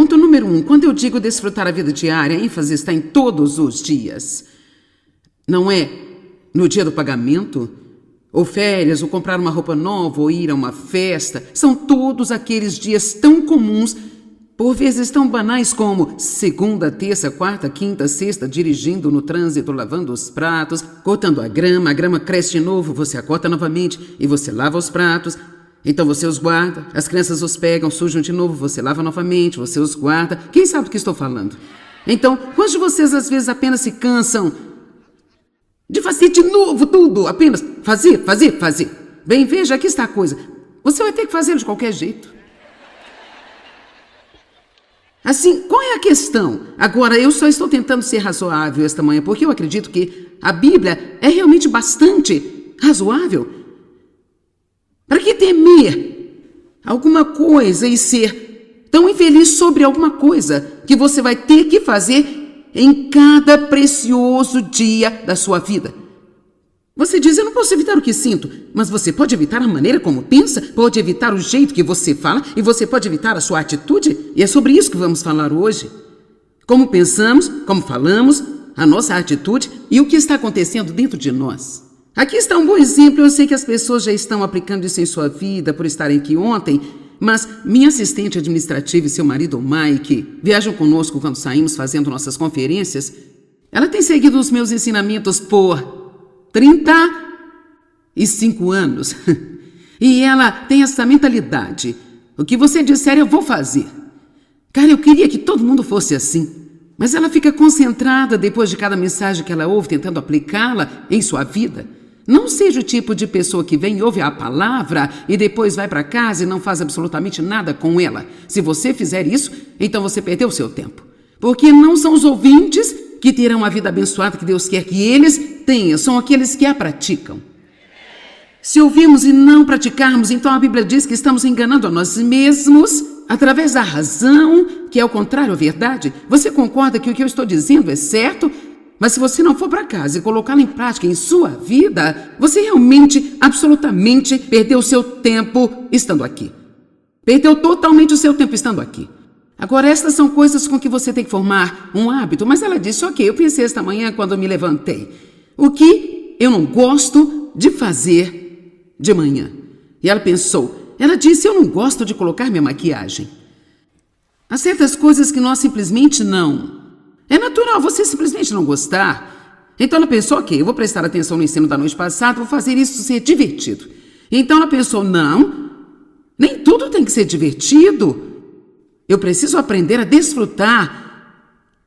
Ponto número 1. Quando eu digo desfrutar a vida diária, a ênfase está em todos os dias. Não é no dia do pagamento, ou férias, ou comprar uma roupa nova, ou ir a uma festa. São todos aqueles dias tão comuns, por vezes tão banais como segunda, terça, quarta, quinta, sexta, dirigindo no trânsito, lavando os pratos, cortando a grama cresce de novo, você a corta novamente e você lava os pratos. Então você os guarda, as crianças os pegam, sujam de novo, você lava novamente, você os guarda. Quem sabe do que estou falando? Então, quantos de vocês às vezes apenas se cansam de fazer de novo tudo? Apenas fazer. Bem, veja, aqui está a coisa. Você vai ter que fazer de qualquer jeito. Assim, qual é a questão? Agora, eu só estou tentando ser razoável esta manhã, porque eu acredito que a Bíblia é realmente bastante razoável. Para que temer alguma coisa e ser tão infeliz sobre alguma coisa que você vai ter que fazer em cada precioso dia da sua vida? Você diz, eu não posso evitar o que sinto, mas você pode evitar a maneira como pensa, pode evitar o jeito que você fala e você pode evitar a sua atitude. E é sobre isso que vamos falar hoje. Como pensamos, como falamos, a nossa atitude e o que está acontecendo dentro de nós. Aqui está um bom exemplo. Eu sei que as pessoas já estão aplicando isso em sua vida por estarem aqui ontem, mas minha assistente administrativa e seu marido, Mike, viajam conosco quando saímos fazendo nossas conferências. Ela tem seguido os meus ensinamentos por 35 anos. E ela tem essa mentalidade. O que você disser, eu vou fazer. Cara, eu queria que todo mundo fosse assim. Mas ela fica concentrada depois de cada mensagem que ela ouve, tentando aplicá-la em sua vida. Não seja o tipo de pessoa que vem e ouve a palavra e depois vai para casa e não faz absolutamente nada com ela. Se você fizer isso, então você perdeu o seu tempo. Porque não são os ouvintes que terão a vida abençoada que Deus quer que eles tenham, são aqueles que a praticam. Se ouvirmos e não praticarmos, então a Bíblia diz que estamos enganando a nós mesmos através da razão, que é o contrário à verdade. Você concorda que o que eu estou dizendo é certo? Mas se você não for para casa e colocá-lo em prática em sua vida, você realmente, absolutamente perdeu o seu tempo estando aqui. Perdeu totalmente o seu tempo estando aqui. Agora, estas são coisas com que você tem que formar um hábito. Mas ela disse, ok, eu pensei esta manhã quando eu me levantei. O que eu não gosto de fazer de manhã? E ela pensou, ela disse, eu não gosto de colocar minha maquiagem. Há certas coisas que nós simplesmente não. É natural você simplesmente não gostar. Então ela pensou, ok, eu vou prestar atenção no ensino da noite passada, vou fazer isso ser divertido. Então ela pensou, não, nem tudo tem que ser divertido. Eu preciso aprender a desfrutar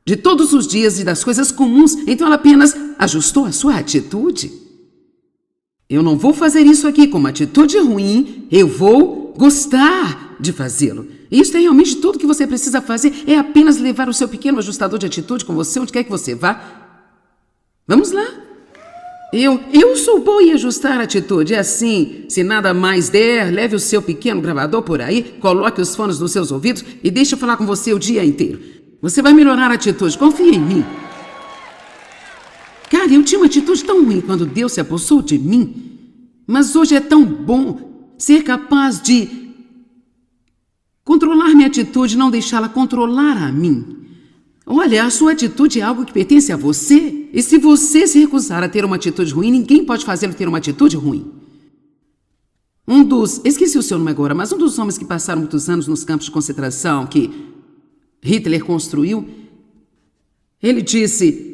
de todos os dias e das coisas comuns. Então ela apenas ajustou a sua atitude. Eu não vou fazer isso aqui com uma atitude ruim, eu vou gostar de fazê-lo. Isso é realmente tudo que você precisa fazer, é apenas levar o seu pequeno ajustador de atitude com você, onde quer que você vá. Vamos lá. Eu sou boa em ajustar a atitude. É assim, se nada mais der, leve o seu pequeno gravador por aí, coloque os fones nos seus ouvidos e deixe eu falar com você o dia inteiro. Você vai melhorar a atitude, confia em mim. Cara, eu tinha uma atitude tão ruim quando Deus se apossou de mim, mas hoje é tão bom ser capaz de controlar minha atitude, não deixá-la controlar a mim. Olha, a sua atitude é algo que pertence a você. E se você se recusar a ter uma atitude ruim, ninguém pode fazê-lo ter uma atitude ruim. Esqueci o seu nome agora, mas um dos homens que passaram muitos anos nos campos de concentração que Hitler construiu, ele disse,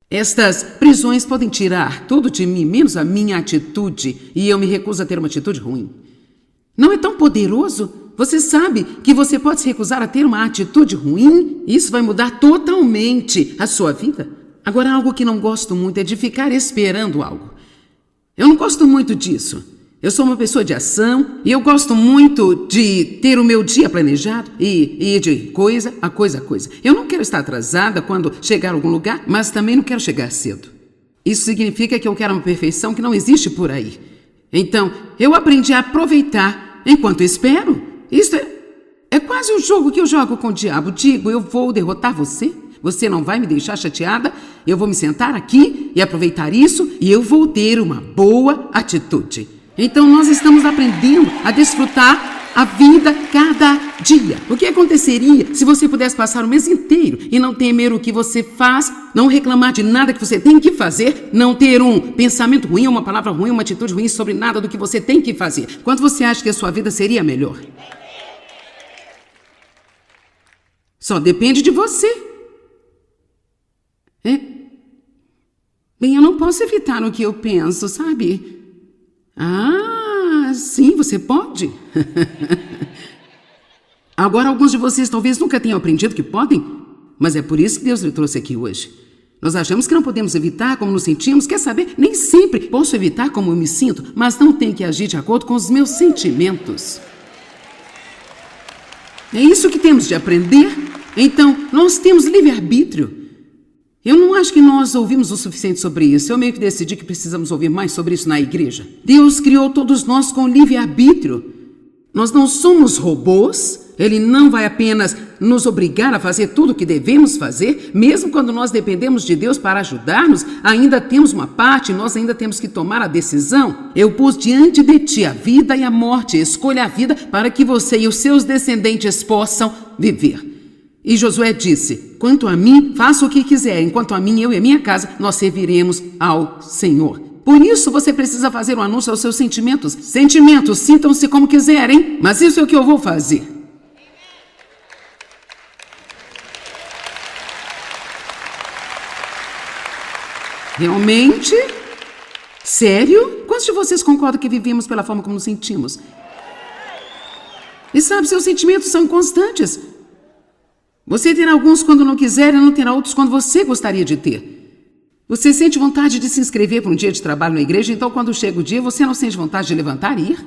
estas prisões podem tirar tudo de mim, menos a minha atitude, e eu me recuso a ter uma atitude ruim. Não é tão poderoso? Você sabe que você pode se recusar a ter uma atitude ruim? Isso vai mudar totalmente a sua vida. Agora, algo que não gosto muito é de ficar esperando algo. Eu não gosto muito disso. Eu sou uma pessoa de ação e eu gosto muito de ter o meu dia planejado e ir de coisa a coisa. Eu não quero estar atrasada quando chegar a algum lugar, mas também não quero chegar cedo. Isso significa que eu quero uma perfeição que não existe por aí. Então, eu aprendi a aproveitar enquanto espero. Isso é quase um jogo que eu jogo com o diabo. Digo, eu vou derrotar você, você não vai me deixar chateada, eu vou me sentar aqui e aproveitar isso e eu vou ter uma boa atitude. Então nós estamos aprendendo a desfrutar a vida cada dia. O que aconteceria se você pudesse passar o mês inteiro e não temer o que você faz, não reclamar de nada que você tem que fazer, não ter um pensamento ruim, uma palavra ruim, uma atitude ruim sobre nada do que você tem que fazer? Quanto você acha que a sua vida seria melhor? Só depende de você. Bem, eu não posso evitar o que eu penso, sabe? Ah, sim, você pode. Agora, alguns de vocês talvez nunca tenham aprendido que podem, mas é por isso que Deus lhe trouxe aqui hoje. Nós achamos que não podemos evitar como nos sentimos. Quer saber? Nem sempre posso evitar como eu me sinto, mas não tenho que agir de acordo com os meus sentimentos. É isso que temos de aprender. Então, nós temos livre-arbítrio. Eu não acho que nós ouvimos o suficiente sobre isso. Eu meio que decidi que precisamos ouvir mais sobre isso na igreja. Deus criou todos nós com livre-arbítrio. Nós não somos robôs. Ele não vai apenas nos obrigar a fazer tudo o que devemos fazer. Mesmo quando nós dependemos de Deus para ajudar-nos, ainda temos uma parte, nós ainda temos que tomar a decisão. Eu pus diante de ti a vida e a morte. Escolha a vida para que você e os seus descendentes possam viver. E Josué disse: quanto a mim, faça o que quiser. Enquanto a mim, eu e a minha casa, nós serviremos ao Senhor. Por isso, você precisa fazer um anúncio aos seus sentimentos. Sentimentos, sintam-se como quiserem, mas isso é o que eu vou fazer. Realmente? Sério? Quantos de vocês concordam que vivemos pela forma como nos sentimos? E sabe, seus sentimentos são constantes. Você terá alguns quando não quiser e não terá outros quando você gostaria de ter. Você sente vontade de se inscrever para um dia de trabalho na igreja, então quando chega o dia, você não sente vontade de levantar e ir?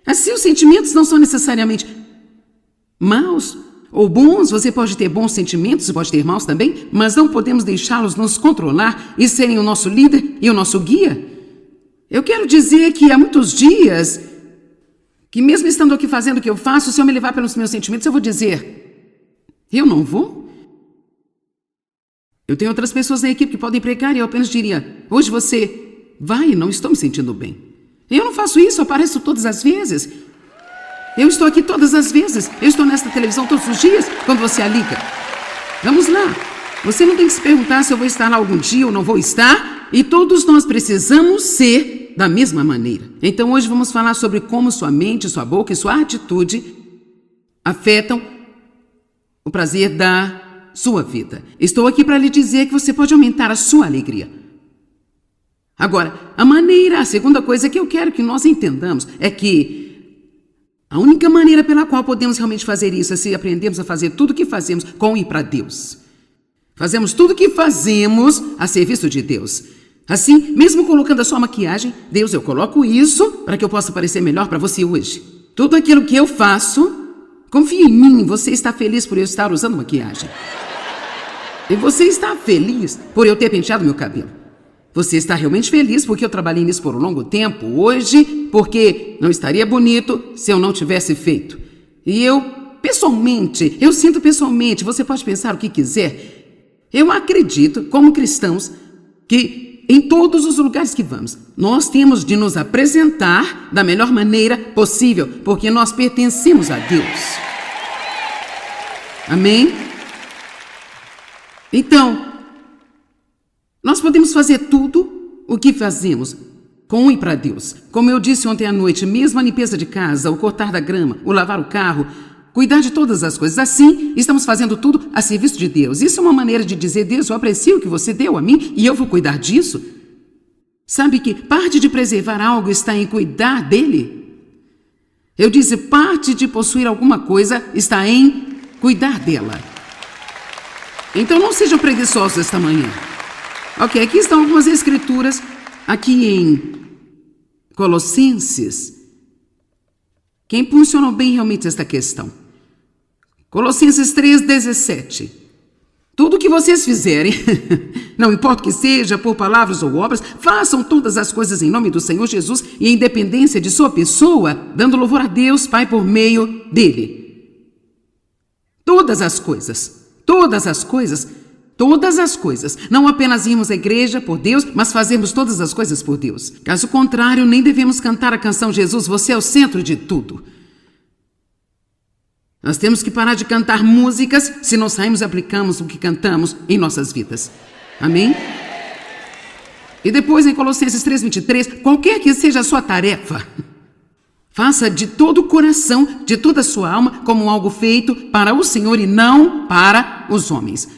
Assim, os sentimentos não são necessariamente maus ou bons. Você pode ter bons sentimentos, você pode ter maus também, mas não podemos deixá-los nos controlar e serem o nosso líder e o nosso guia. Eu quero dizer que há muitos dias que mesmo estando aqui fazendo o que eu faço, se eu me levar pelos meus sentimentos, eu vou dizer: eu não vou? Eu tenho outras pessoas na equipe que podem pregar e eu apenas diria: hoje você vai, não estou me sentindo bem. Eu não faço isso, eu apareço todas as vezes. Eu estou aqui todas as vezes. Eu estou nesta televisão todos os dias, quando você a liga. Vamos lá. Você não tem que se perguntar se eu vou estar lá algum dia ou não vou estar. E todos nós precisamos ser da mesma maneira. Então hoje vamos falar sobre como sua mente, sua boca e sua atitude afetam o prazer da sua vida. Estou aqui para lhe dizer que você pode aumentar a sua alegria. Agora, a segunda coisa que eu quero que nós entendamos é que a única maneira pela qual podemos realmente fazer isso é se aprendermos a fazer tudo o que fazemos com e para Deus. Fazemos tudo o que fazemos a serviço de Deus. Assim, mesmo colocando a sua maquiagem, Deus, eu coloco isso para que eu possa parecer melhor para você hoje. Tudo aquilo que eu faço, confie em mim, você está feliz por eu estar usando maquiagem. E você está feliz por eu ter penteado meu cabelo. Você está realmente feliz porque eu trabalhei nisso por um longo tempo hoje, porque não estaria bonito se eu não tivesse feito. E eu sinto pessoalmente, você pode pensar o que quiser. Eu acredito, como cristãos, que em todos os lugares que vamos, nós temos de nos apresentar da melhor maneira possível, porque nós pertencemos a Deus. Amém? Então, nós podemos fazer tudo o que fazemos com e para Deus. Como eu disse ontem à noite, mesmo a limpeza de casa, o cortar da grama, o lavar o carro, cuidar de todas as coisas. Assim, estamos fazendo tudo a serviço de Deus. Isso é uma maneira de dizer: Deus, eu aprecio o que você deu a mim e eu vou cuidar disso. Sabe que parte de preservar algo está em cuidar dele? Eu disse, parte de possuir alguma coisa está em cuidar dela. Então não sejam preguiçosos esta manhã. Ok, aqui estão algumas escrituras, aqui em Colossenses, que impulsionam bem realmente esta questão. Colossenses 3,17. Tudo o que vocês fizerem, não importa o que seja, por palavras ou obras, façam todas as coisas em nome do Senhor Jesus e em dependência de sua pessoa, dando louvor a Deus, Pai, por meio dele. Todas as coisas Todas as coisas. Não apenas irmos à igreja por Deus, mas fazermos todas as coisas por Deus. Caso contrário, nem devemos cantar a canção Jesus, você é o centro de tudo. Nós temos que parar de cantar músicas se não saímos e aplicamos o que cantamos em nossas vidas. Amém? E depois em Colossenses 3:23, qualquer que seja a sua tarefa, faça de todo o coração, de toda a sua alma, como algo feito para o Senhor e não para os homens.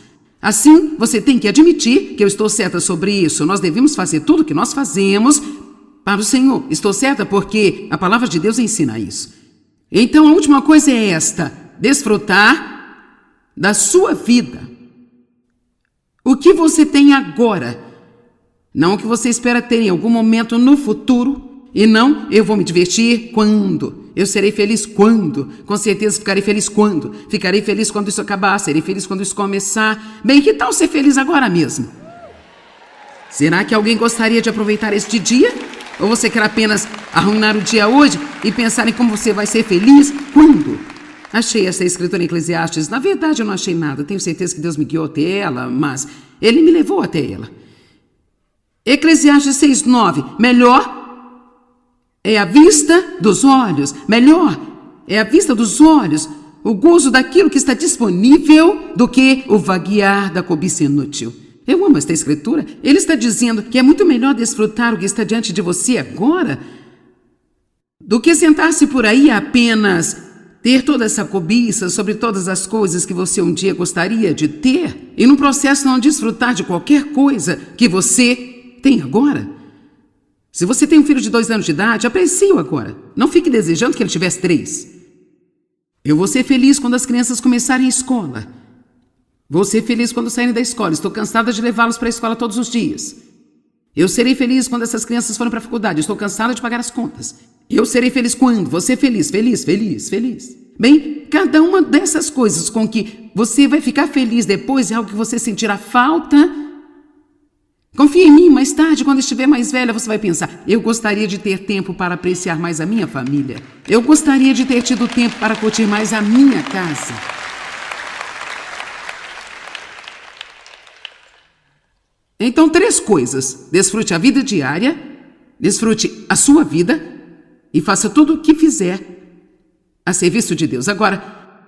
Assim, você tem que admitir que eu estou certa sobre isso. Nós devemos fazer tudo o que nós fazemos para o Senhor. Estou certa porque a palavra de Deus ensina isso. Então, a última coisa é esta: desfrutar da sua vida. O que você tem agora, não o que você espera ter em algum momento no futuro. E não, eu vou me divertir quando? Eu serei feliz quando? Com certeza ficarei feliz quando? Ficarei feliz quando isso acabar, serei feliz quando isso começar. Bem, que tal ser feliz agora mesmo? Será que alguém gostaria de aproveitar este dia? Ou você quer apenas arruinar o dia hoje e pensar em como você vai ser feliz quando? Achei essa escritura em Eclesiastes. Na verdade, eu não achei nada. Tenho certeza que Deus me guiou até ela, mas Ele me levou até ela. Eclesiastes 6:9. Melhor é a vista dos olhos. Melhor é a vista dos olhos, o gozo daquilo que está disponível, do que o vaguear da cobiça inútil. Eu amo esta escritura. Ele está dizendo que é muito melhor desfrutar o que está diante de você agora do que sentar-se por aí e apenas ter toda essa cobiça sobre todas as coisas que você um dia gostaria de ter e no processo não desfrutar de qualquer coisa que você tem agora. Se você tem um filho de 2 anos de idade, aprecie-o agora. Não fique desejando que ele tivesse 3. Eu vou ser feliz quando as crianças começarem a escola. Vou ser feliz quando saírem da escola. Estou cansada de levá-los para a escola todos os dias. Eu serei feliz quando essas crianças forem para a faculdade. Estou cansada de pagar as contas. Eu serei feliz quando? Vou ser feliz, feliz, feliz, feliz. Bem, cada uma dessas coisas com que você vai ficar feliz depois é algo que você sentirá falta. Confie em mim, mais tarde, quando estiver mais velha, você vai pensar: eu gostaria de ter tempo para apreciar mais a minha família. Eu gostaria de ter tido tempo para curtir mais a minha casa. Então, 3 coisas. Desfrute a vida diária, desfrute a sua vida e faça tudo o que fizer a serviço de Deus. Agora,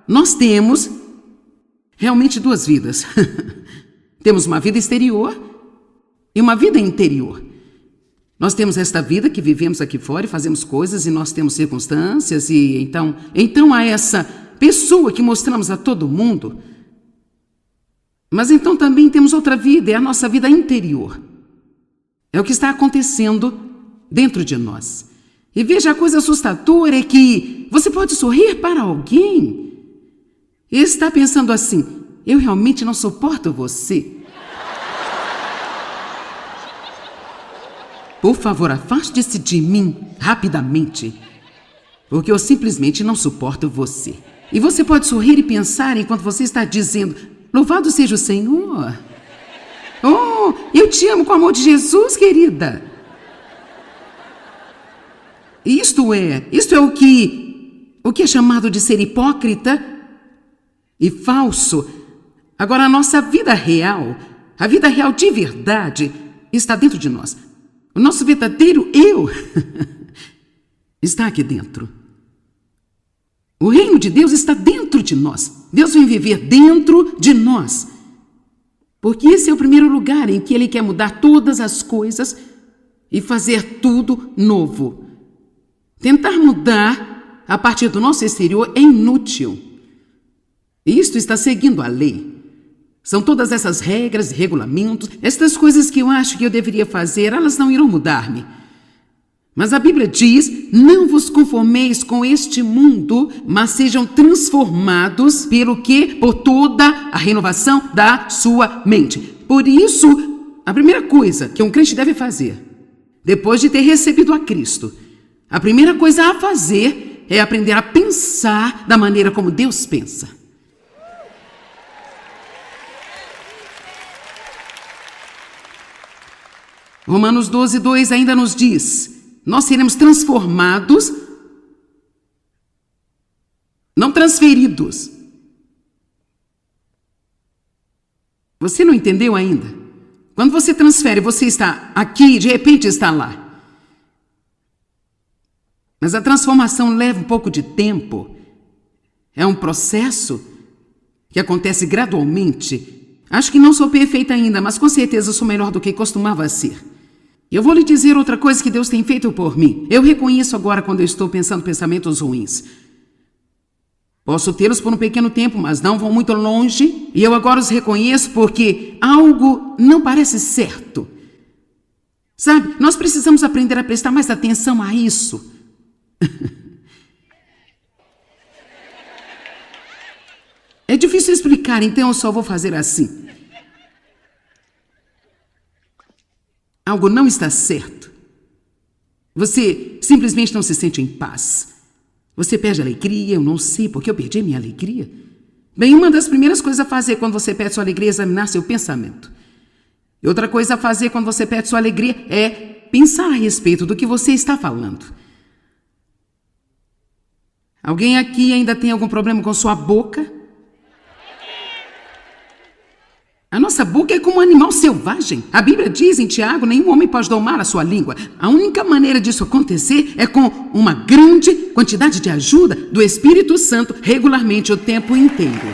nós temos realmente 2 vidas. Temos uma vida exterior e uma vida interior. Nós temos esta vida que vivemos aqui fora e fazemos coisas e nós temos circunstâncias e então há essa pessoa que mostramos a todo mundo. Mas então também temos outra vida, é a nossa vida interior. É o que está acontecendo dentro de nós. E veja, a coisa assustadora é que você pode sorrir para alguém e está pensando assim: eu realmente não suporto você. Por favor, afaste-se de mim rapidamente, porque eu simplesmente não suporto você. E você pode sorrir e pensar enquanto você está dizendo: louvado seja o Senhor. Oh, eu te amo com o amor de Jesus, querida. Isto é o que é chamado de ser hipócrita e falso. Agora, a nossa vida real, a vida real de verdade, está dentro de nós. O nosso verdadeiro eu está aqui dentro. O reino de Deus está dentro de nós. Deus vem viver dentro de nós. Porque esse é o primeiro lugar em que Ele quer mudar todas as coisas e fazer tudo novo. Tentar mudar a partir do nosso exterior é inútil. Isto está seguindo a lei. São todas essas regras e regulamentos, estas coisas que eu acho que eu deveria fazer, elas não irão mudar-me. Mas a Bíblia diz: não vos conformeis com este mundo, mas sejam transformados pelo quê? Por toda a renovação da sua mente. Por isso, a primeira coisa que um crente deve fazer, depois de ter recebido a Cristo, a primeira coisa a fazer é aprender a pensar da maneira como Deus pensa. Romanos 12:2 ainda nos diz: nós seremos transformados, não transferidos. Você não entendeu ainda? Quando você transfere, você está aqui e de repente está lá. Mas a transformação leva um pouco de tempo. É um processo que acontece gradualmente. Acho que não sou perfeita ainda, mas com certeza sou melhor do que costumava ser. Eu vou lhe dizer outra coisa que Deus tem feito por mim. Eu reconheço agora quando eu estou pensando pensamentos ruins. Posso tê-los por um pequeno tempo, mas não vão muito longe. E eu agora os reconheço porque algo não parece certo. Sabe, nós precisamos aprender a prestar mais atenção a isso. É difícil explicar, então eu só vou fazer assim. Algo não está certo. Você simplesmente não se sente em paz. Você perde a alegria, eu não sei porque eu perdi minha alegria. Bem, uma das primeiras coisas a fazer quando você perde sua alegria é examinar seu pensamento. E outra coisa a fazer quando você perde sua alegria é pensar a respeito do que você está falando. Alguém aqui ainda tem algum problema com sua boca? A nossa boca é como um animal selvagem. A Bíblia diz em Tiago, nenhum homem pode domar a sua língua. A única maneira disso acontecer é com uma grande quantidade de ajuda do Espírito Santo regularmente o tempo inteiro.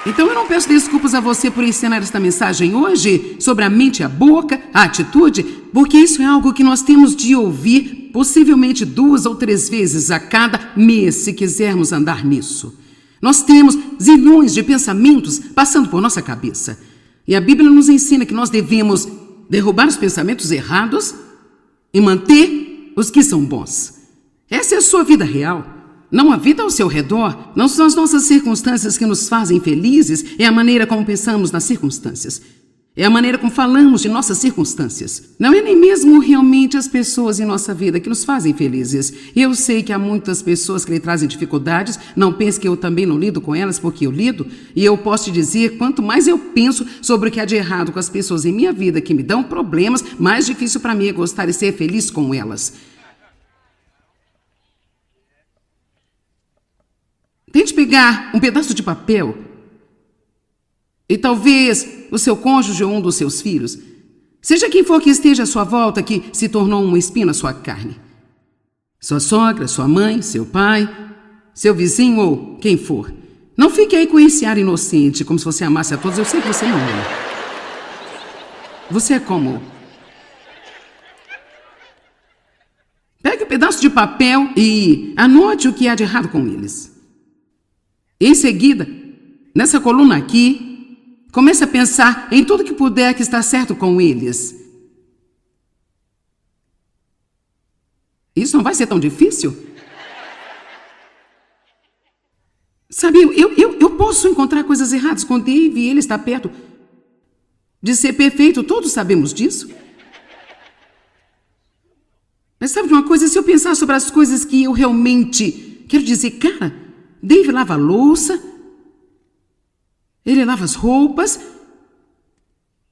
Então eu não peço desculpas a você por ensinar esta mensagem hoje sobre a mente e a boca, a atitude, porque isso é algo que nós temos de ouvir possivelmente 2 ou 3 vezes a cada mês, se quisermos andar nisso. Nós temos zilhões de pensamentos passando por nossa cabeça. E a Bíblia nos ensina que nós devemos derrubar os pensamentos errados e manter os que são bons. Essa é a sua vida real. Não a vida ao seu redor. Não são as nossas circunstâncias que nos fazem felizes, é a maneira como pensamos nas circunstâncias. É a maneira como falamos de nossas circunstâncias. Não é nem mesmo realmente as pessoas em nossa vida que nos fazem felizes. Eu sei que há muitas pessoas que lhe trazem dificuldades. Não pense que eu também não lido com elas, porque eu lido. E eu posso te dizer, quanto mais eu penso sobre o que há de errado com as pessoas em minha vida que me dão problemas, mais difícil para mim é gostar e ser feliz com elas. Tente pegar um pedaço de papel e talvez o seu cônjuge ou um dos seus filhos, seja quem for que esteja à sua volta, que se tornou um espinho na sua carne. Sua sogra, sua mãe, seu pai, seu vizinho ou quem for. Não fique aí com esse ar inocente, como se você amasse a todos. Eu sei que você não ama. Você é como? Pegue um pedaço de papel e anote o que há de errado com eles. Em seguida, nessa coluna aqui, comece a pensar em tudo que puder que está certo com eles. Isso não vai ser tão difícil? Sabe, eu posso encontrar coisas erradas com Dave e ele está perto de ser perfeito, todos sabemos disso. Mas sabe de uma coisa, se eu pensar sobre as coisas que eu realmente quero dizer, cara, Dave lava a louça, ele lava as roupas,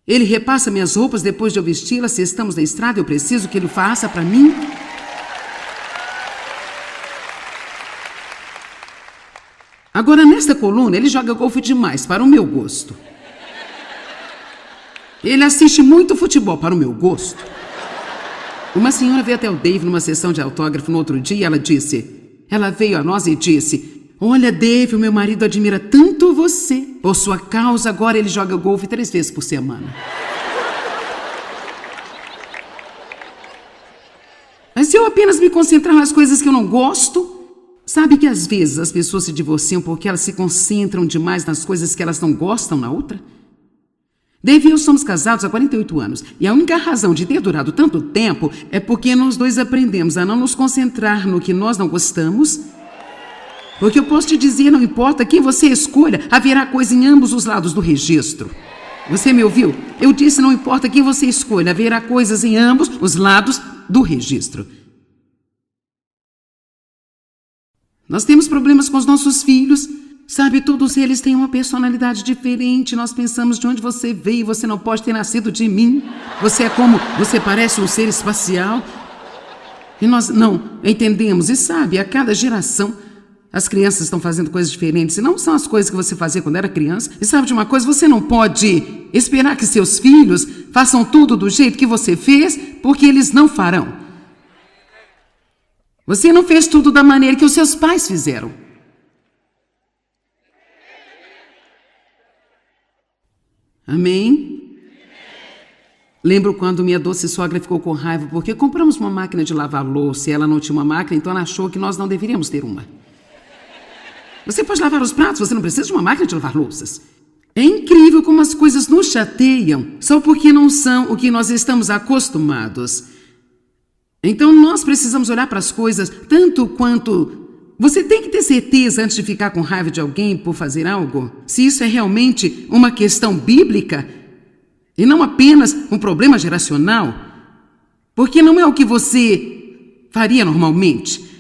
ele repassa minhas roupas depois de eu vesti-las. Se estamos na estrada, eu preciso que ele faça para mim. Agora, nesta coluna, ele joga golfe demais para o meu gosto. Ele assiste muito futebol para o meu gosto. Uma senhora veio até o Dave numa sessão de autógrafo no outro dia e ela veio a nós e disse: olha, Dave, o meu marido admira tanto você. Por sua causa, agora ele joga golfe 3 vezes por semana. Mas se eu apenas me concentrar nas coisas que eu não gosto, sabe que às vezes as pessoas se divorciam porque elas se concentram demais nas coisas que elas não gostam na outra? Dave e eu somos casados há 48 anos. E a única razão de ter durado tanto tempo é porque nós dois aprendemos a não nos concentrar no que nós não gostamos. Porque eu posso te dizer, não importa quem você escolha, haverá coisa em ambos os lados do registro. Você me ouviu? Eu disse, não importa quem você escolha, haverá coisas em ambos os lados do registro. Nós temos problemas com os nossos filhos. Sabe, todos eles têm uma personalidade diferente. Nós pensamos de onde você veio, você não pode ter nascido de mim. Você parece um ser espacial. E nós não entendemos. E sabe, a cada geração as crianças estão fazendo coisas diferentes, e não são as coisas que você fazia quando era criança. E sabe de uma coisa? Você não pode esperar que seus filhos façam tudo do jeito que você fez, porque eles não farão. Você não fez tudo da maneira que os seus pais fizeram. Amém? Lembro quando minha doce sogra ficou com raiva porque compramos uma máquina de lavar louça e ela não tinha uma máquina, então ela achou que nós não deveríamos ter uma. Você pode lavar os pratos, você não precisa de uma máquina de lavar louças. É incrível como as coisas nos chateiam só porque não são o que nós estamos acostumados. Então nós precisamos olhar para as coisas tanto quanto... Você tem que ter certeza antes de ficar com raiva de alguém por fazer algo, se isso é realmente uma questão bíblica e não apenas um problema geracional, porque não é o que você faria normalmente.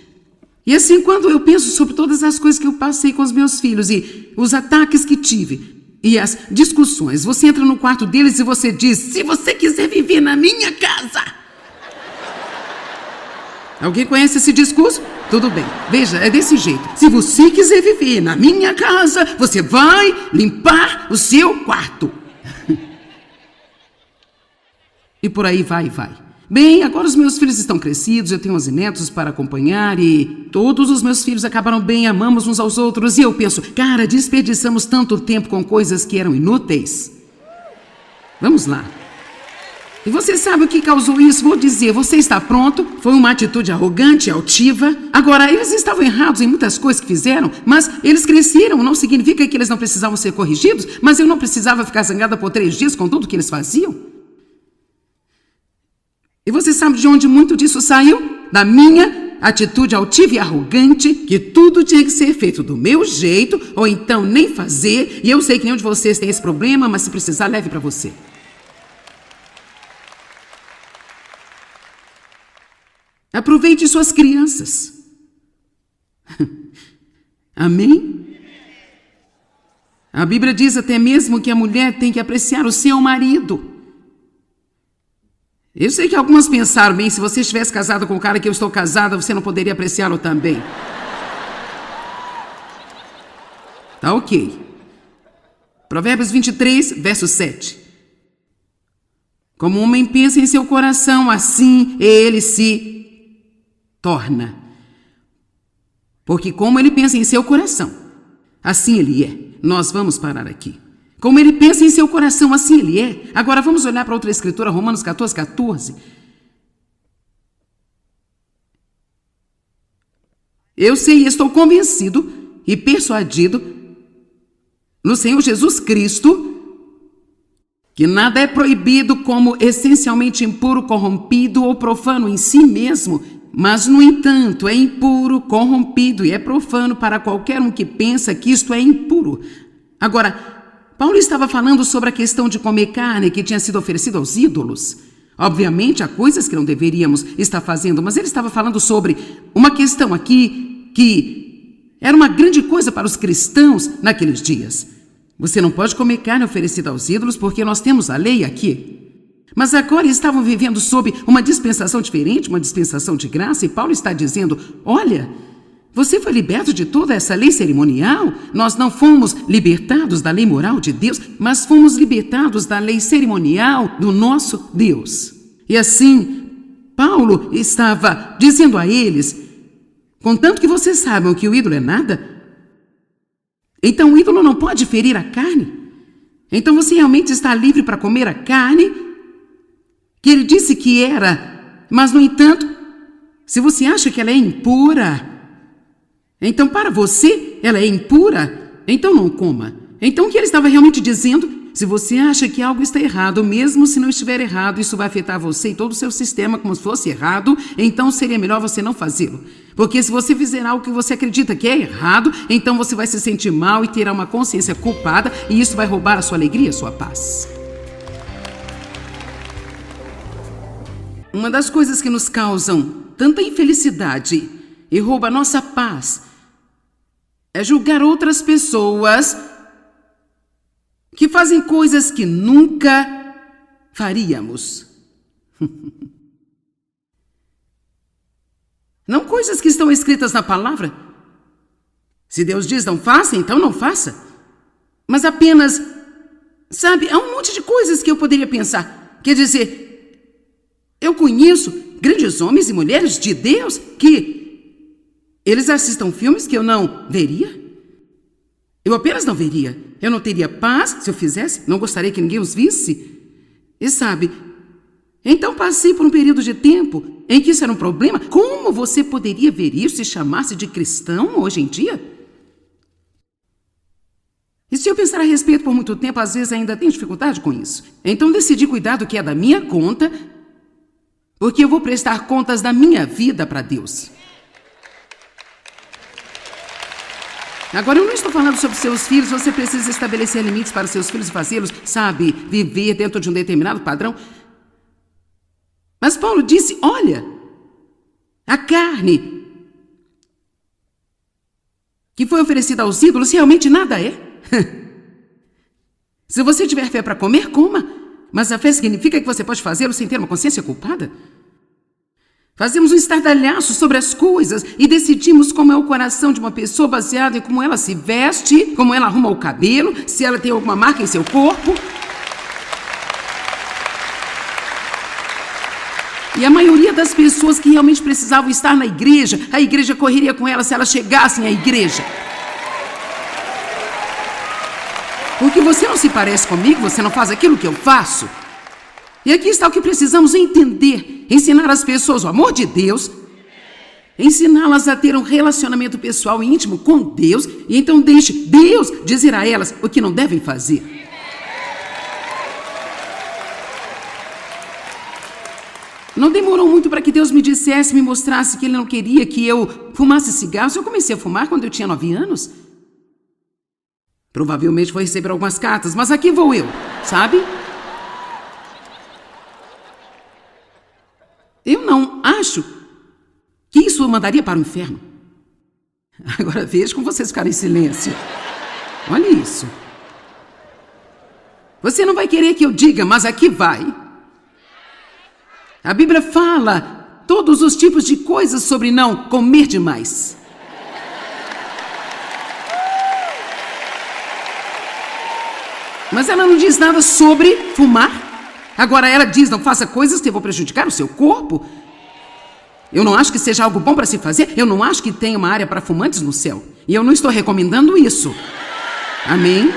E assim, quando eu penso sobre todas as coisas que eu passei com os meus filhos e os ataques que tive e as discussões, você entra no quarto deles e você diz: se você quiser viver na minha casa... Alguém conhece esse discurso? Tudo bem. Veja, é desse jeito. Se você quiser viver na minha casa, você vai limpar o seu quarto. E por aí vai. Bem, agora os meus filhos estão crescidos, eu tenho 11 netos para acompanhar e todos os meus filhos acabaram bem, amamos uns aos outros. E eu penso, cara, desperdiçamos tanto tempo com coisas que eram inúteis. Vamos lá. E você sabe o que causou isso? Vou dizer, você está pronto? Foi uma atitude arrogante, altiva. Agora, eles estavam errados em muitas coisas que fizeram, mas eles cresceram. Não significa que eles não precisavam ser corrigidos, mas eu não precisava ficar zangada por 3 dias com tudo que eles faziam. E você sabe de onde muito disso saiu? Da minha atitude altiva e arrogante, que tudo tinha que ser feito do meu jeito, ou então nem fazer. E eu sei que nenhum de vocês tem esse problema, mas se precisar, leve para você. Aproveite suas crianças. Amém? A Bíblia diz até mesmo que a mulher tem que apreciar o seu marido. Eu sei que algumas pensaram, bem, se você estivesse casado com o cara que eu estou casada, você não poderia apreciá-lo também. Tá ok. Provérbios 23, verso 7. Como um homem pensa em seu coração, assim ele se torna. Porque como ele pensa em seu coração, assim ele é. Nós vamos parar aqui. Como ele pensa em seu coração, assim ele é. Agora vamos olhar para outra escritura, Romanos 14, 14. Eu sei e estou convencido e persuadido no Senhor Jesus Cristo que nada é proibido como essencialmente impuro, corrompido ou profano em si mesmo, mas, no entanto, é impuro, corrompido e é profano para qualquer um que pensa que isto é impuro. Agora, Paulo estava falando sobre a questão de comer carne que tinha sido oferecida aos ídolos. Obviamente, há coisas que não deveríamos estar fazendo, mas ele estava falando sobre uma questão aqui que era uma grande coisa para os cristãos naqueles dias. Você não pode comer carne oferecida aos ídolos porque nós temos a lei aqui. Mas agora estavam vivendo sob uma dispensação diferente, uma dispensação de graça, e Paulo está dizendo, olha, você foi liberto de toda essa lei cerimonial? Nós não fomos libertados da lei moral de Deus, mas fomos libertados da lei cerimonial do nosso Deus. E assim, Paulo estava dizendo a eles, contanto que vocês saibam que o ídolo é nada, então o ídolo não pode ferir a carne. Então você realmente está livre para comer a carne que ele disse que era, mas no entanto, se você acha que ela é impura, então para você ela é impura, então não coma. Então o que ele estava realmente dizendo? Se você acha que algo está errado, mesmo se não estiver errado, isso vai afetar você e todo o seu sistema como se fosse errado, então seria melhor você não fazê-lo. Porque se você fizer algo que você acredita que é errado, então você vai se sentir mal e terá uma consciência culpada e isso vai roubar a sua alegria, a sua paz. Uma das coisas que nos causam tanta infelicidade e rouba a nossa paz é julgar outras pessoas que fazem coisas que nunca faríamos. Não coisas que estão escritas na palavra, Se Deus diz não faça, então não faça. Mas apenas, sabe, há um monte de coisas que eu poderia pensar. Quer dizer, eu conheço grandes homens e mulheres de Deus que eles assistam filmes que eu não veria. Eu apenas não veria. Eu não teria paz se eu fizesse. Não gostaria que ninguém os visse. E sabe, então passei por um período de tempo em que isso era um problema. Como você poderia ver isso e chamar-se de cristão hoje em dia? E se eu pensar a respeito por muito tempo, às vezes ainda tenho dificuldade com isso. Então decidi cuidar do que é da minha conta, porque eu vou prestar contas da minha vida para Deus. Agora, eu não estou falando sobre seus filhos. Você precisa estabelecer limites para seus filhos e fazê-los, sabe, viver dentro de um determinado padrão. Mas Paulo disse, olha, a carne que foi oferecida aos ídolos realmente nada é. Se você tiver fé para comer, coma. Mas a fé significa que você pode fazê-lo sem ter uma consciência culpada? Fazemos um estardalhaço sobre as coisas e decidimos como é o coração de uma pessoa baseado em como ela se veste, como ela arruma o cabelo, se ela tem alguma marca em seu corpo. E a maioria das pessoas que realmente precisavam estar na igreja, a igreja correria com elas se elas chegassem à igreja. Porque você não se parece comigo, você não faz aquilo que eu faço. E aqui está o que precisamos entender. Ensinar as pessoas o amor de Deus. Ensiná-las a ter um relacionamento pessoal e íntimo com Deus. E então deixe Deus dizer a elas o que não devem fazer. Não demorou muito para que Deus me dissesse, me mostrasse que Ele não queria que eu fumasse cigarros. Eu comecei a fumar quando eu tinha 9 anos. Provavelmente vou receber algumas cartas, mas aqui vou eu, sabe? Eu não acho que isso mandaria para o inferno. Agora veja como vocês ficaram em silêncio. Olha isso. Você não vai querer que eu diga, mas aqui vai. A Bíblia fala todos os tipos de coisas sobre não comer demais. Mas ela não diz nada sobre fumar. Agora ela diz, não faça coisas que vão prejudicar o seu corpo. Eu não acho que seja algo bom para se fazer. Eu não acho que tenha uma área para fumantes no céu. E eu não estou recomendando isso. Amém?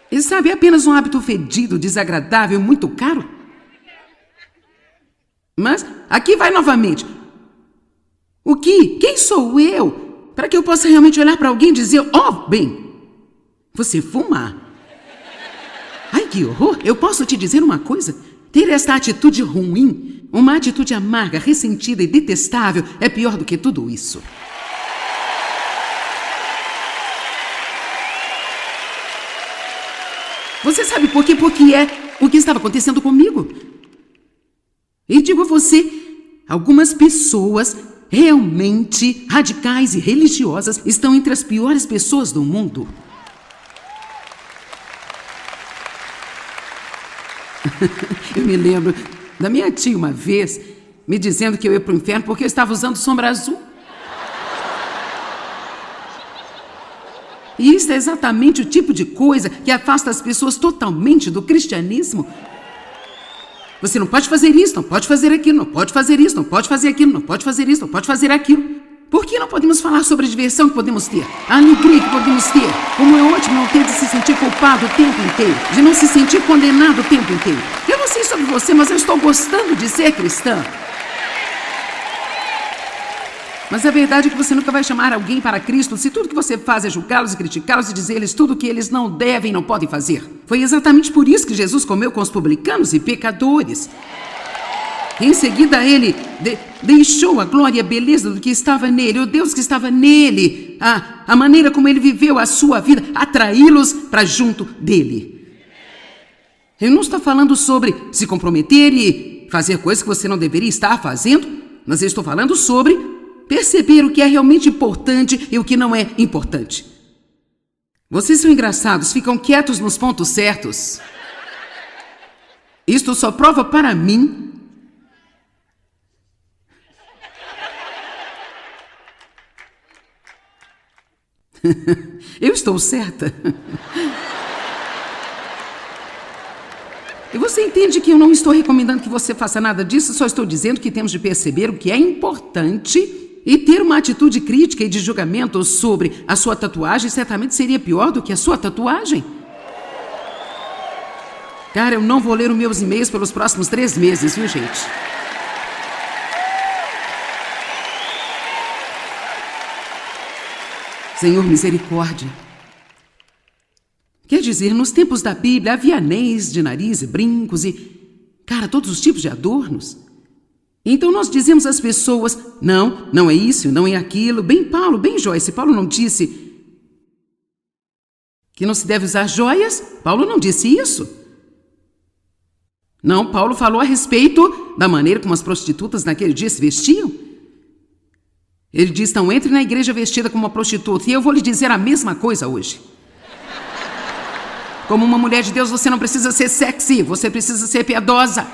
E sabe, é apenas um hábito fedido, desagradável, muito caro. Mas aqui vai novamente. Quem sou eu para que eu possa realmente olhar para alguém e dizer, bem, você fuma? Ai, que horror! Eu posso te dizer uma coisa? Ter esta atitude ruim, uma atitude amarga, ressentida e detestável, é pior do que tudo isso. Você sabe por quê? Porque é o que estava acontecendo comigo. E digo a você, algumas pessoas realmente radicais e religiosas estão entre as piores pessoas do mundo. Eu me lembro da minha tia uma vez me dizendo que eu ia para o inferno porque eu estava usando sombra azul. E isso é exatamente o tipo de coisa que afasta as pessoas totalmente do cristianismo. Você não pode fazer isso, não pode fazer aquilo, não pode fazer isso, não pode fazer aquilo, não pode fazer isso, não pode fazer aquilo. Por que não podemos falar sobre a diversão que podemos ter? A alegria que podemos ter? Como é ótimo não ter de se sentir culpado o tempo inteiro, de não se sentir condenado o tempo inteiro. Eu não sei sobre você, mas eu estou gostando de ser cristã. Mas a verdade é que você nunca vai chamar alguém para Cristo se tudo que você faz é julgá-los e criticá-los e dizer-lhes tudo o que eles não devem e não podem fazer. Foi exatamente por isso que Jesus comeu com os publicanos e pecadores. Em seguida, ele deixou a glória e a beleza do que estava nele, o Deus que estava nele, a maneira como ele viveu a sua vida, atraí-los para junto dele. Eu não estou falando sobre se comprometer e fazer coisas que você não deveria estar fazendo, mas eu estou falando sobre perceber o que é realmente importante e o que não é importante. Vocês são engraçados, ficam quietos nos pontos certos. Isto só prova para mim Eu estou certa. E você entende que eu não estou recomendando que você faça nada disso, só estou dizendo que temos de perceber o que é importante e ter uma atitude crítica e de julgamento sobre a sua tatuagem certamente seria pior do que a sua tatuagem. Cara, eu não vou ler os meus e-mails pelos próximos 3 meses, viu, gente? Senhor, misericórdia. Quer dizer, nos tempos da Bíblia havia anéis de nariz e brincos e, cara, todos os tipos de adornos. Então nós dizemos às pessoas, não é isso, não é aquilo. Bem Paulo, bem Joyce, Paulo não disse que não se deve usar joias? Paulo não disse isso. Não, Paulo falou a respeito da maneira como as prostitutas naquele dia se vestiam. Ele diz, não entre na igreja vestida como uma prostituta. E eu vou lhe dizer a mesma coisa hoje. Como uma mulher de Deus, você não precisa ser sexy, você precisa ser piedosa.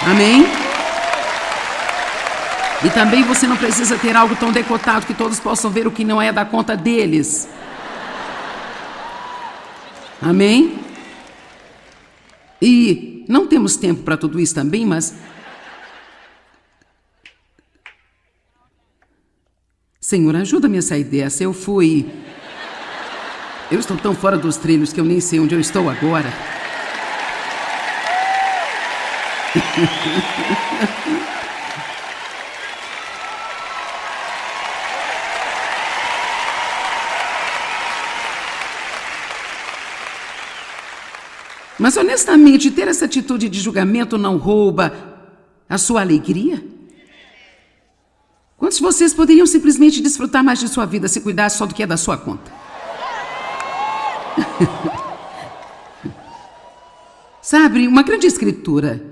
Amém? E também você não precisa ter algo tão decotado que todos possam ver o que não é da conta deles. Amém? E não temos tempo para tudo isso também, mas... Senhor, ajuda-me a sair dessa. Eu estou tão fora dos trilhos que eu nem sei onde eu estou agora. Mas honestamente, ter essa atitude de julgamento não rouba a sua alegria? Quantos de vocês poderiam simplesmente desfrutar mais de sua vida se cuidasse só do que é da sua conta? Sabe, uma grande escritura,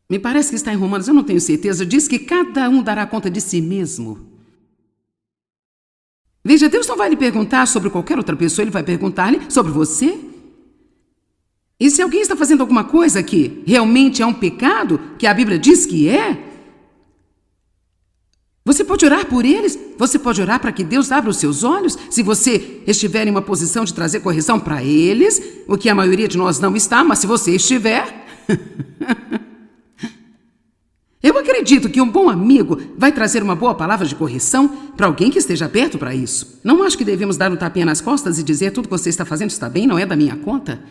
me parece que está em Romanos, eu não tenho certeza, diz que cada um dará conta de si mesmo. Veja, Deus não vai lhe perguntar sobre qualquer outra pessoa, Ele vai perguntar-lhe sobre você. E se alguém está fazendo alguma coisa que realmente é um pecado, que a Bíblia diz que é, você pode orar por eles, você pode orar para que Deus abra os seus olhos, se você estiver em uma posição de trazer correção para eles, o que a maioria de nós não está, mas se você estiver... Eu acredito que um bom amigo vai trazer uma boa palavra de correção para alguém que esteja perto para isso. Não acho que devemos dar um tapinha nas costas e dizer tudo que você está fazendo está bem, não é da minha conta.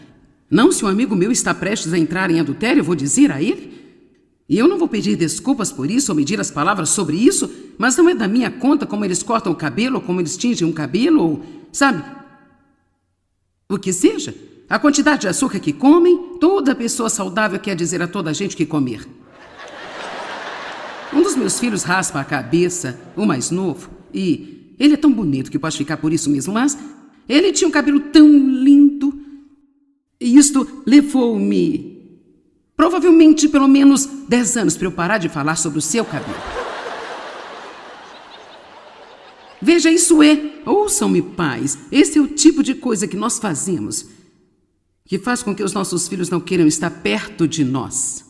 Não, se um amigo meu está prestes a entrar em adultério, eu vou dizer a ele. E eu não vou pedir desculpas por isso ou medir as palavras sobre isso, mas não é da minha conta como eles cortam o cabelo, ou como eles tingem um cabelo, ou, sabe, o que seja. A quantidade de açúcar que comem, toda pessoa saudável quer dizer a toda a gente que comer. Um dos meus filhos raspa a cabeça, o mais novo, e ele é tão bonito que pode ficar por isso mesmo, mas ele tinha um cabelo tão lindo, e isto levou-me... provavelmente pelo menos 10 anos para eu parar de falar sobre o seu cabelo. Veja, isso ouçam-me, pais, esse é o tipo de coisa que nós fazemos, que faz com que os nossos filhos não queiram estar perto de nós.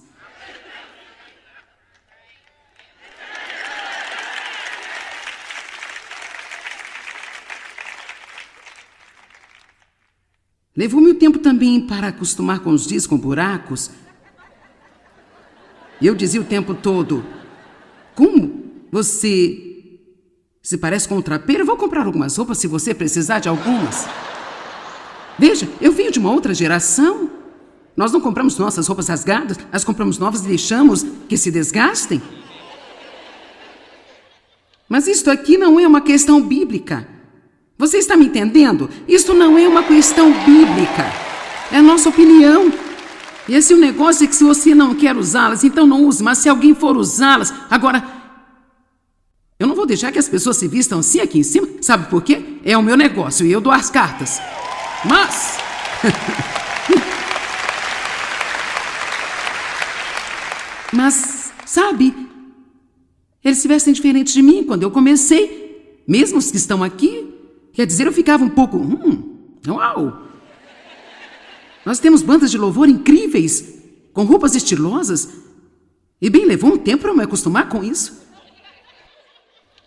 Levou-me o tempo também para acostumar com os dias com buracos. E eu dizia o tempo todo, como você se parece com um trapeiro? Eu vou comprar algumas roupas se você precisar de algumas. Veja, eu venho de uma outra geração. Nós não compramos nossas roupas rasgadas, as compramos novas e deixamos que se desgastem. Mas isto aqui não é uma questão bíblica. Você está me entendendo? Isto não é uma questão bíblica. É a nossa opinião. E esse é o negócio é que se você não quer usá-las, então não use. Mas se alguém for usá-las... Agora, eu não vou deixar que as pessoas se vistam assim aqui em cima. Sabe por quê? É o meu negócio e eu dou as cartas. Mas... Mas, sabe... Eles se vestem diferente de mim quando eu comecei. Mesmo os que estão aqui... Quer dizer, eu ficava um pouco... uau! Nós temos bandas de louvor incríveis, com roupas estilosas. E bem, levou um tempo para eu me acostumar com isso.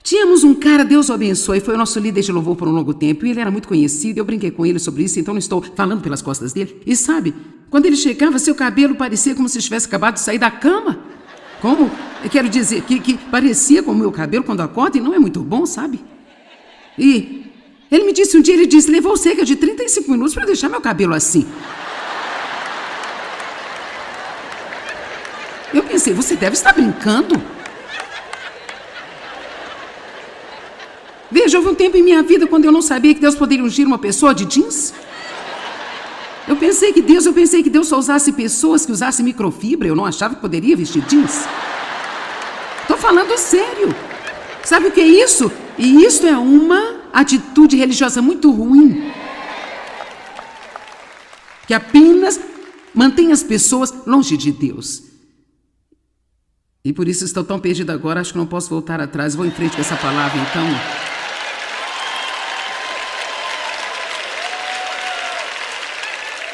Tínhamos um cara, Deus o abençoe, foi o nosso líder de louvor por um longo tempo, e ele era muito conhecido, eu brinquei com ele sobre isso, então não estou falando pelas costas dele. E sabe, quando ele chegava, seu cabelo parecia como se tivesse acabado de sair da cama. Como? Eu quero dizer, que parecia com o meu cabelo quando acorda, e não é muito bom, sabe? E ele me disse um dia, levou cerca de 35 minutos para deixar meu cabelo assim. Eu pensei, você deve estar brincando. Veja, houve um tempo em minha vida quando eu não sabia que Deus poderia ungir uma pessoa de jeans. Eu pensei que Deus só usasse pessoas que usassem microfibra. Eu não achava que poderia vestir jeans. Estou falando sério. Sabe o que é isso? E isso é uma atitude religiosa muito ruim, que apenas mantém as pessoas longe de Deus. E por isso estou tão perdida agora, acho que não posso voltar atrás. Vou em frente com essa palavra, então.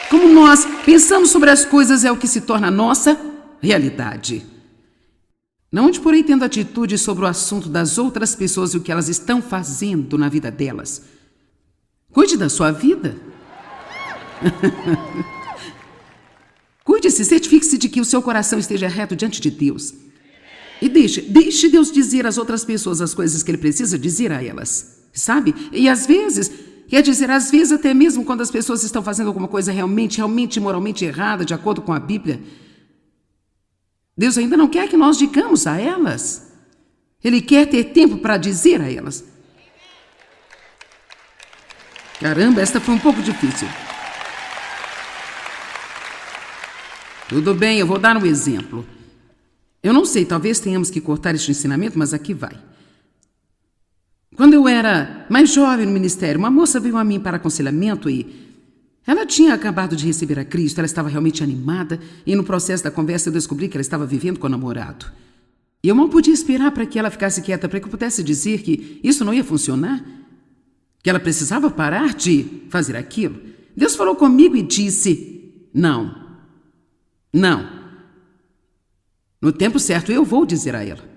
Como nós pensamos sobre as coisas é o que se torna a nossa realidade. Não onde porém tendo atitude sobre o assunto das outras pessoas e o que elas estão fazendo na vida delas. Cuide da sua vida. Cuide-se, certifique-se de que o seu coração esteja reto diante de Deus. E deixe Deus dizer às outras pessoas as coisas que Ele precisa dizer a elas. Sabe? E às vezes, às vezes até mesmo quando as pessoas estão fazendo alguma coisa realmente moralmente errada, de acordo com a Bíblia, Deus ainda não quer que nós digamos a elas. Ele quer ter tempo para dizer a elas. Caramba, esta foi um pouco difícil. Tudo bem, eu vou dar um exemplo. Eu não sei, talvez tenhamos que cortar este ensinamento, mas aqui vai. Quando eu era mais jovem no ministério, uma moça veio a mim para aconselhamento e ela tinha acabado de receber a Cristo, ela estava realmente animada e no processo da conversa eu descobri que ela estava vivendo com o namorado. E eu não podia esperar para que ela ficasse quieta, para que eu pudesse dizer que isso não ia funcionar, que ela precisava parar de fazer aquilo. Deus falou comigo e disse, não. No tempo certo eu vou dizer a ela.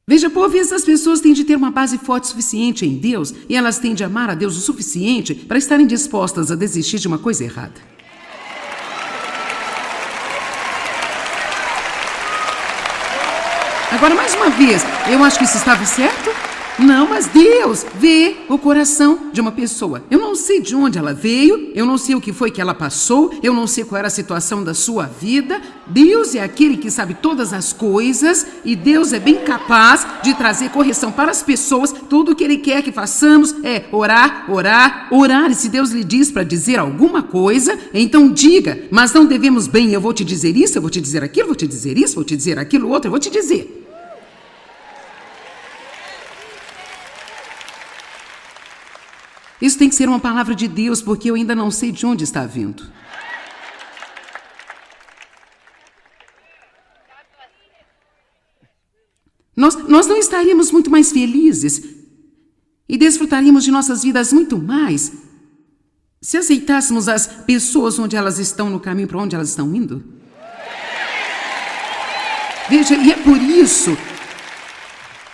Veja, por vezes as pessoas têm de ter uma base forte o suficiente em Deus e elas têm de amar a Deus o suficiente para estarem dispostas a desistir de uma coisa errada. Agora, mais uma vez, eu acho que isso estava certo? Não, mas Deus vê o coração de uma pessoa. Eu não sei de onde ela veio, eu não sei o que foi que ela passou, eu não sei qual era a situação da sua vida. Deus é aquele que sabe todas as coisas e Deus é bem capaz de trazer correção para as pessoas. Tudo o que Ele quer que façamos é orar. E se Deus lhe diz para dizer alguma coisa, então diga. Mas não devemos bem, eu vou te dizer isso, eu vou te dizer aquilo, vou te dizer isso, vou te dizer aquilo, outro, eu vou te dizer. Isso tem que ser uma palavra de Deus, porque eu ainda não sei de onde está vindo. Nós não estaríamos muito mais felizes e desfrutaríamos de nossas vidas muito mais se aceitássemos as pessoas onde elas estão, no caminho para onde elas estão indo. Veja, e é por isso...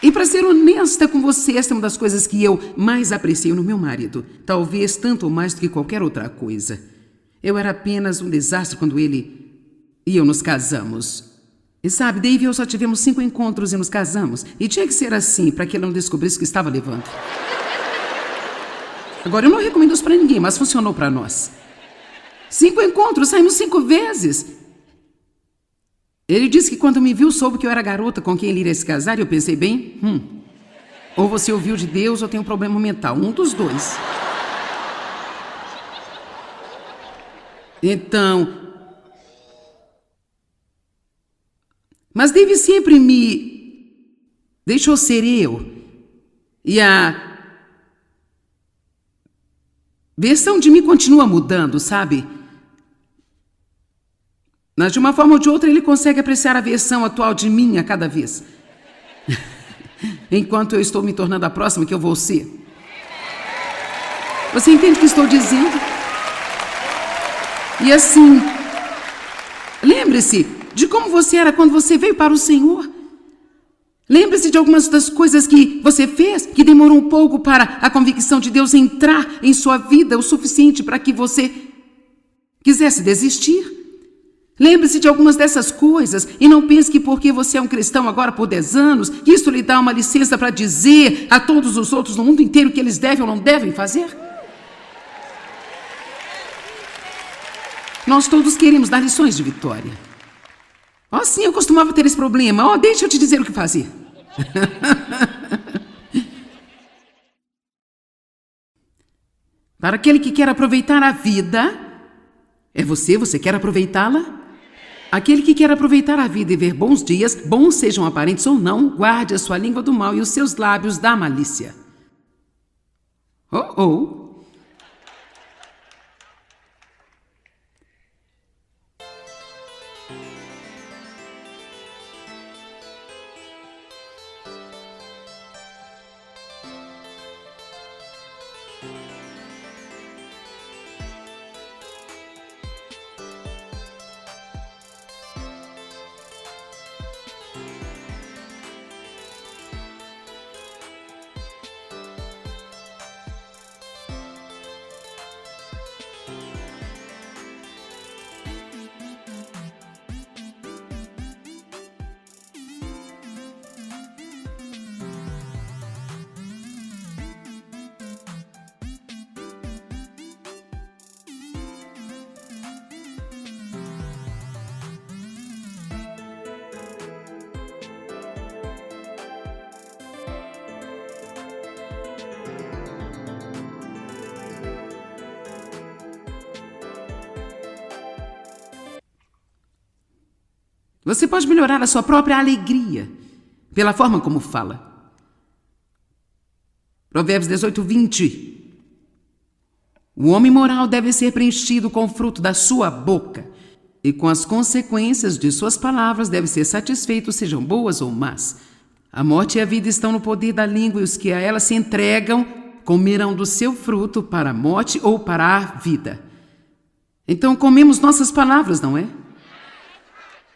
E para ser honesta com você, esta é uma das coisas que eu mais aprecio no meu marido. Talvez tanto ou mais do que qualquer outra coisa. Eu era apenas um desastre quando ele e eu nos casamos. E sabe, Dave e eu só tivemos 5 encontros e nos casamos. E tinha que ser assim, para que ele não descobrisse o que estava levando. Agora, eu não recomendo isso para ninguém, mas funcionou para nós. 5 encontros, saímos 5 vezes. Ele disse que quando me viu, soube que eu era a garota com quem ele iria se casar, e eu pensei bem, ou você ouviu de Deus ou tem um problema mental, um dos dois. Então, mas Dave sempre me deixou ser eu, e a versão de mim continua mudando, sabe? Mas de uma forma ou de outra ele consegue apreciar a versão atual de mim a cada vez. Enquanto eu estou me tornando a próxima que eu vou ser. Você entende o que estou dizendo? E assim, lembre-se de como você era quando você veio para o Senhor. Lembre-se de algumas das coisas que você fez, que demorou um pouco para a convicção de Deus entrar em sua vida, o suficiente para que você quisesse desistir. Lembre-se de algumas dessas coisas e não pense que porque você é um cristão agora por 10 anos, isso lhe dá uma licença para dizer a todos os outros no mundo inteiro que eles devem ou não devem fazer. Nós todos queremos dar lições de vitória. Sim, eu costumava ter esse problema. Deixa eu te dizer o que fazer. Para aquele que quer aproveitar a vida, é você quer aproveitá-la? Aquele que quer aproveitar a vida e ver bons dias, bons sejam aparentes ou não, guarde a sua língua do mal e os seus lábios da malícia. Você pode melhorar a sua própria alegria pela forma como fala. Provérbios 18:20. O homem moral deve ser preenchido com o fruto da sua boca, e com as consequências de suas palavras deve ser satisfeito, sejam boas ou más. A morte e a vida estão no poder da língua, e os que a ela se entregam comerão do seu fruto para a morte ou para a vida. Então comemos nossas palavras, não é?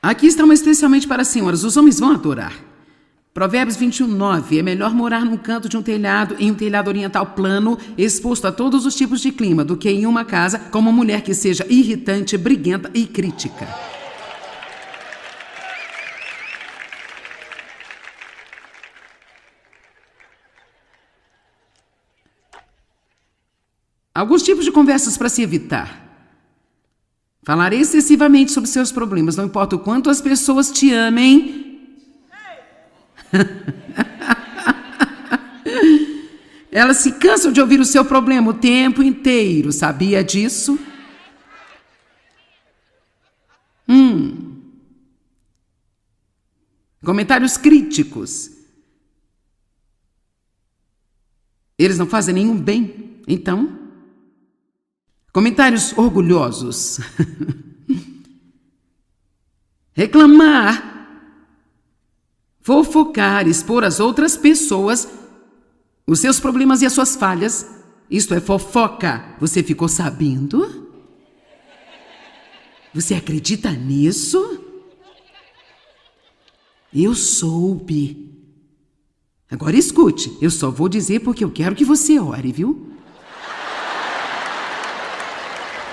Aqui está uma especialmente para as senhoras, os homens vão adorar. Provérbios 21:9. É melhor morar num canto de um telhado, em um telhado oriental plano, exposto a todos os tipos de clima, do que em uma casa com uma mulher que seja irritante, briguenta e crítica. Alguns tipos de conversas para se evitar. Falar excessivamente sobre seus problemas, não importa o quanto as pessoas te amem. Elas se cansam de ouvir o seu problema o tempo inteiro. Sabia disso? Comentários críticos. Eles não fazem nenhum bem, então. Comentários orgulhosos. Reclamar, fofocar, expor às outras pessoas os seus problemas e as suas falhas. Isto é fofoca. Você ficou sabendo? Você acredita nisso? Eu soube. Agora escute, eu só vou dizer porque eu quero que você ore, viu?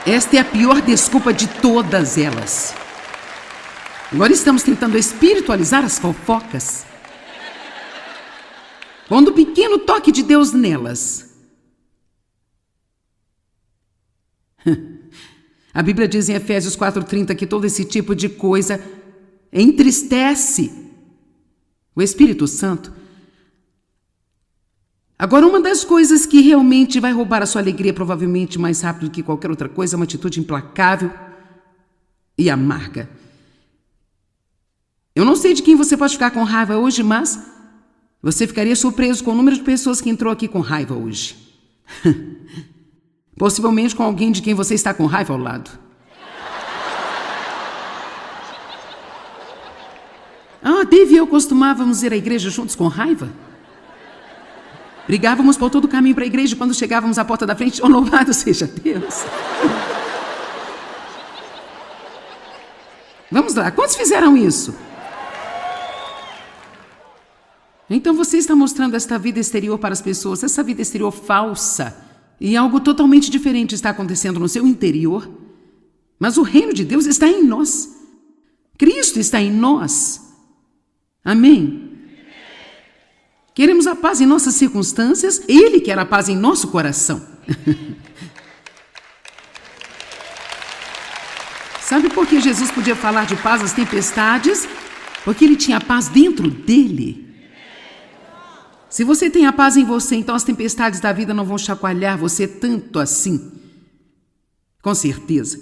Esta é a pior desculpa de todas elas. Agora estamos tentando espiritualizar as fofocas, pondo um pequeno toque de Deus nelas. A Bíblia diz em Efésios 4:30 que todo esse tipo de coisa entristece o Espírito Santo. Agora, uma das coisas que realmente vai roubar a sua alegria, provavelmente mais rápido do que qualquer outra coisa, é uma atitude implacável e amarga. Eu não sei de quem você pode ficar com raiva hoje, mas você ficaria surpreso com o número de pessoas que entrou aqui com raiva hoje. Possivelmente com alguém de quem você está com raiva ao lado. Dave e eu costumávamos ir à igreja juntos com raiva. Brigávamos por todo o caminho para a igreja. Quando chegávamos à porta da frente, louvado seja Deus. Vamos lá, quantos fizeram isso? Então você está mostrando esta vida exterior para as pessoas, essa vida exterior falsa. E algo totalmente diferente está acontecendo no seu interior. Mas o reino de Deus está em nós. Cristo está em nós. Amém? Queremos a paz em nossas circunstâncias, Ele quer a paz em nosso coração. Sabe por que Jesus podia falar de paz às tempestades? Porque Ele tinha paz dentro dele. Se você tem a paz em você, então as tempestades da vida não vão chacoalhar você tanto assim. Com certeza.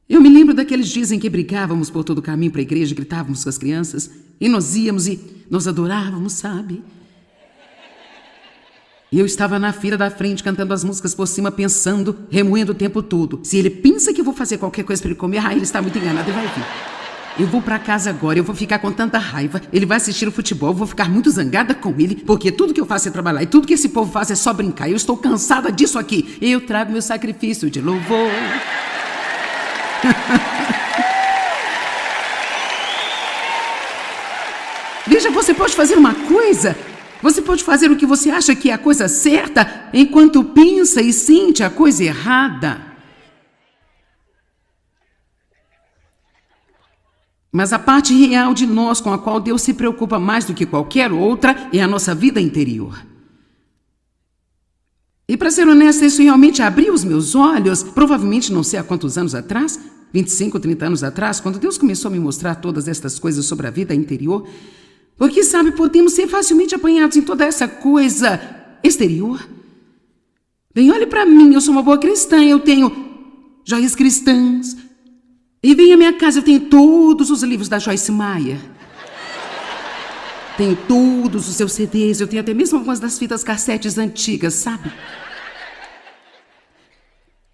Eu me lembro daqueles dias em que brigávamos por todo o caminho para a igreja, gritávamos com as crianças, e nós íamos e nós adorávamos, sabe? E eu estava na fila da frente cantando as músicas por cima, pensando, remoendo o tempo todo. Se ele pensa que eu vou fazer qualquer coisa para ele comer, ele está muito enganado, ele vai vir. Eu vou para casa agora, eu vou ficar com tanta raiva, ele vai assistir o futebol, eu vou ficar muito zangada com ele, porque tudo que eu faço é trabalhar e tudo que esse povo faz é só brincar. Eu estou cansada disso aqui. Eu trago meu sacrifício de louvor. Veja, você pode fazer uma coisa. Você pode fazer o que você acha que é a coisa certa, enquanto pensa e sente a coisa errada. Mas a parte real de nós com a qual Deus se preocupa mais do que qualquer outra é a nossa vida interior. E para ser honesta, isso realmente abriu os meus olhos, provavelmente não sei há quantos anos atrás, 25, 30 anos atrás, quando Deus começou a me mostrar todas estas coisas sobre a vida interior. Porque, sabe, podemos ser facilmente apanhados em toda essa coisa exterior. Bem, olhe para mim, eu sou uma boa cristã, eu tenho joias cristãs. E vem à minha casa, eu tenho todos os livros da Joyce Meyer. Tenho todos os seus CDs, eu tenho até mesmo algumas das fitas cassetes antigas, sabe?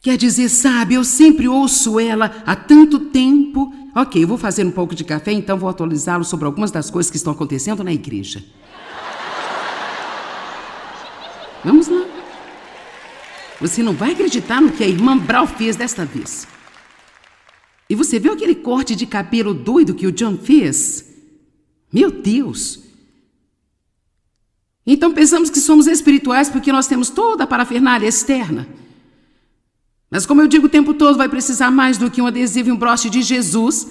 Quer dizer, sabe, eu sempre ouço ela há tanto tempo. Ok, eu vou fazer um pouco de café, então vou atualizá-lo sobre algumas das coisas que estão acontecendo na igreja. Vamos lá. Você não vai acreditar no que a irmã Brau fez desta vez. E você viu aquele corte de cabelo doido que o John fez? Meu Deus! Então pensamos que somos espirituais porque nós temos toda a parafernália externa. Mas como eu digo o tempo todo, vai precisar mais do que um adesivo e um broche de Jesus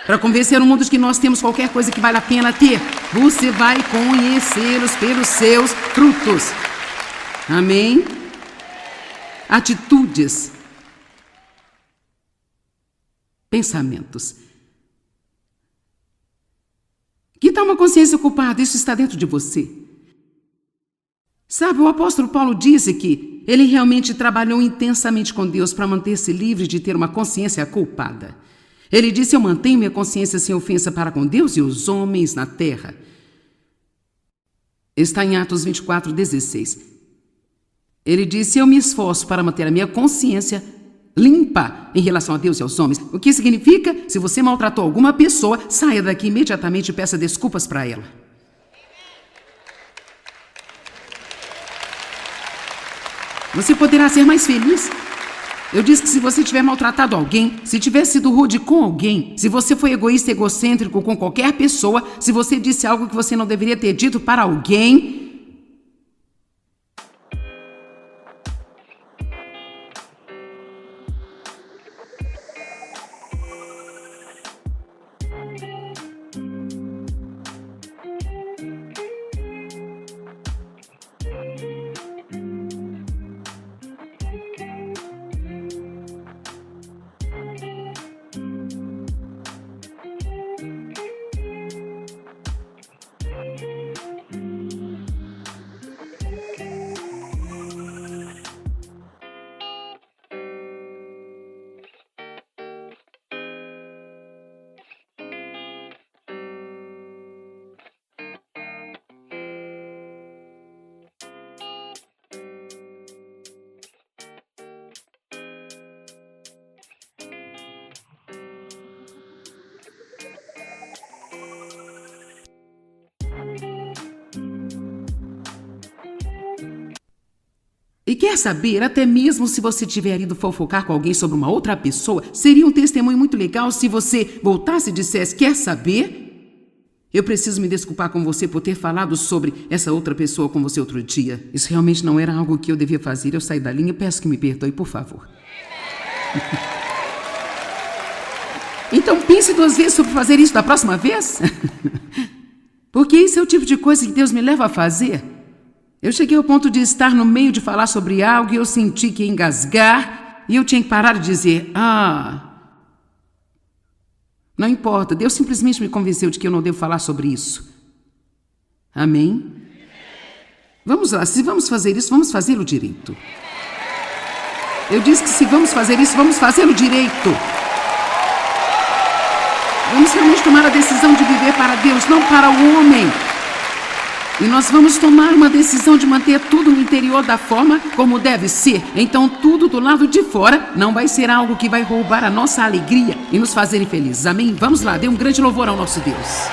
para convencer o mundo de que nós temos qualquer coisa que vale a pena ter. Você vai conhecê-los pelos seus frutos. Amém? Atitudes. Pensamentos. Que tal uma consciência culpada? Isso está dentro de você. Sabe, o apóstolo Paulo disse que ele realmente trabalhou intensamente com Deus para manter-se livre de ter uma consciência culpada. Ele disse, eu mantenho minha consciência sem ofensa para com Deus e os homens na terra. Está em Atos 24, 16. Ele disse, eu me esforço para manter a minha consciência limpa em relação a Deus e aos homens. O que significa, se você maltratou alguma pessoa, saia daqui imediatamente e peça desculpas para ela. Você poderá ser mais feliz. Eu disse que se você tiver maltratado alguém, se tiver sido rude com alguém, se você foi egoísta e egocêntrico com qualquer pessoa, se você disse algo que você não deveria ter dito para alguém, e quer saber, até mesmo se você tiver ido fofocar com alguém sobre uma outra pessoa, seria um testemunho muito legal se você voltasse e dissesse, quer saber? Eu preciso me desculpar com você por ter falado sobre essa outra pessoa com você outro dia. Isso realmente não era algo que eu devia fazer. Eu saí da linha e peço que me perdoe, por favor. Então pense 2 vezes sobre fazer isso da próxima vez. Porque esse é o tipo de coisa que Deus me leva a fazer. Eu cheguei ao ponto de estar no meio de falar sobre algo e eu senti que ia engasgar e eu tinha que parar de dizer, não importa, Deus simplesmente me convenceu de que eu não devo falar sobre isso. Amém? Vamos lá, se vamos fazer isso, vamos fazê-lo direito. Eu disse que se vamos fazer isso, vamos fazê-lo direito. Vamos realmente tomar a decisão de viver para Deus, não para o homem. E nós vamos tomar uma decisão de manter tudo no interior da forma como deve ser. Então tudo do lado de fora não vai ser algo que vai roubar a nossa alegria e nos fazer infelizes. Amém? Vamos lá, dê um grande louvor ao nosso Deus.